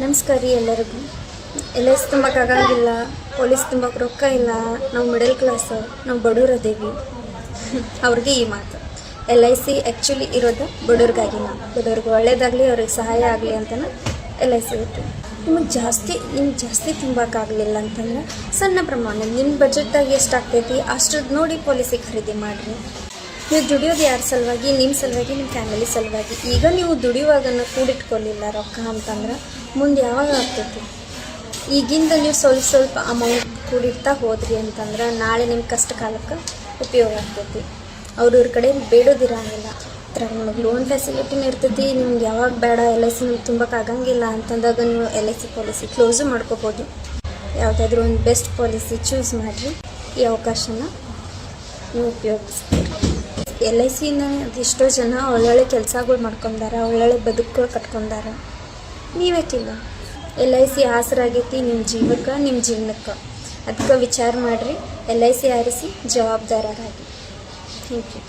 ನಮಸ್ಕಾರ ರೀ ಎಲ್ಲರಿಗೂ. ಎಲ್ ಐ ಸಿ ತುಂಬಕ್ಕಾಗಂಗಿಲ್ಲ, ಪೊಲೀಸ್ ತುಂಬಕ್ಕೆ ರೊಕ್ಕ ಇಲ್ಲ, ನಾವು ಮಿಡಲ್ ಕ್ಲಾಸ್, ನಾವು ಬಡವ್ರು ಅದೇವಿ ಅವ್ರಿಗೆ ಈ ಮಾತು. ಎಲ್ ಐ ಸಿ ಆ್ಯಕ್ಚುಲಿ ಇರೋದು ಬಡವ್ರಿಗಾಗಿನ, ಬಡವ್ರಿಗೆ ಒಳ್ಳೇದಾಗಲಿ, ಅವ್ರಿಗೆ ಸಹಾಯ ಆಗಲಿ ಅಂತಲೇ ಎಲ್ ಐ ಸಿ ಇಟ್ಟು. ನಿಮಗೆ ಜಾಸ್ತಿ ತುಂಬಕ್ಕಾಗಲಿಲ್ಲ ಅಂತಂದ್ರೆ ಸಣ್ಣ ಪ್ರಮಾಣ ನಿಮ್ಮ ಬಜೆಟ್ದಾಗ ಎಷ್ಟು ಆಗ್ತೈತಿ ಅಷ್ಟದ್ದು ನೋಡಿ ಪಾಲಿಸಿ ಖರೀದಿ ಮಾಡಿರಿ. ನೀವು ದುಡಿಯೋದು ಯಾರ ಸಲುವಾಗಿ? ನಿಮ್ಮ ಸಲುವಾಗಿ, ನಿಮ್ಮ ಫ್ಯಾಮಿಲಿ ಸಲುವಾಗಿ. ಈಗ ನೀವು ದುಡಿಯುವಾಗನ್ನು ಕೂಡಿಟ್ಕೊಳ್ಳಿಲ್ಲ ರೊಕ್ಕ ಅಂತಂದ್ರೆ ಮುಂದೆ ಯಾವಾಗ ಆಗ್ತೈತಿ? ಈಗಿಂದ ನೀವು ಸ್ವಲ್ಪ ಅಮೌಂಟ್ ಕೂಡಿಡ್ತಾ ಹೋದ್ರಿ ಅಂತಂದ್ರೆ ನಾಳೆ ನಿಮ್ಮ ಕಷ್ಟ ಕಾಲಕ್ಕೆ ಉಪಯೋಗ ಆಗ್ತೈತಿ. ಅವ್ರ ಕಡೆ ಬೇಡೋದಿರಂಗಿಲ್ಲ. ನಿಮಗೆ ಲೋನ್ ಫೆಸಿಲಿಟಿನೂ ಇರ್ತೈತಿ. ನಿಮ್ಗೆ ಯಾವಾಗ ಬೇಡ ಎಲ್ ಐ ಸಿ ನಿಮ್ಗೆ ತುಂಬಕ್ಕಾಗಂಗಿಲ್ಲ ಅಂತಂದಾಗ ನೀವು L I C policy close ಮಾಡ್ಕೋಬೋದು. ಯಾವುದಾದ್ರೂ ಒಂದು ಬೆಸ್ಟ್ ಪಾಲಿಸಿ ಚೂಸ್ ಮಾಡಿರಿ. ಈ ಅವಕಾಶನ ನೀವು ಉಪಯೋಗಿಸ್ತೀರಿ. ಎಲ್ ಐ ಸಿನ ಅದೆಷ್ಟೋ ಜನ ಒಳ್ಳೊಳ್ಳೆ ಕೆಲಸಗಳು ಮಾಡ್ಕೊಂಡಾರ, ಒಳ್ಳೊಳ್ಳೆ ಬದುಕುಗಳು ಕಟ್ಕೊಂಡಾರ. ನೀವೇಕಿಲ್ಲ? ಎಲ್ ಐ ಸಿ ಆಸರಾಗೈತಿ ನಿಮ್ಮ ಜೀವಕ್ಕೆ, ನಿಮ್ಮ ಜೀವನಕ್ಕೆ. ಅದಕ್ಕೆ ವಿಚಾರ ಮಾಡಿರಿ, ಎಲ್ ಐ ಸಿ ಆರಿಸಿ ಜವಾಬ್ದಾರರಾಗಿ. Thank you.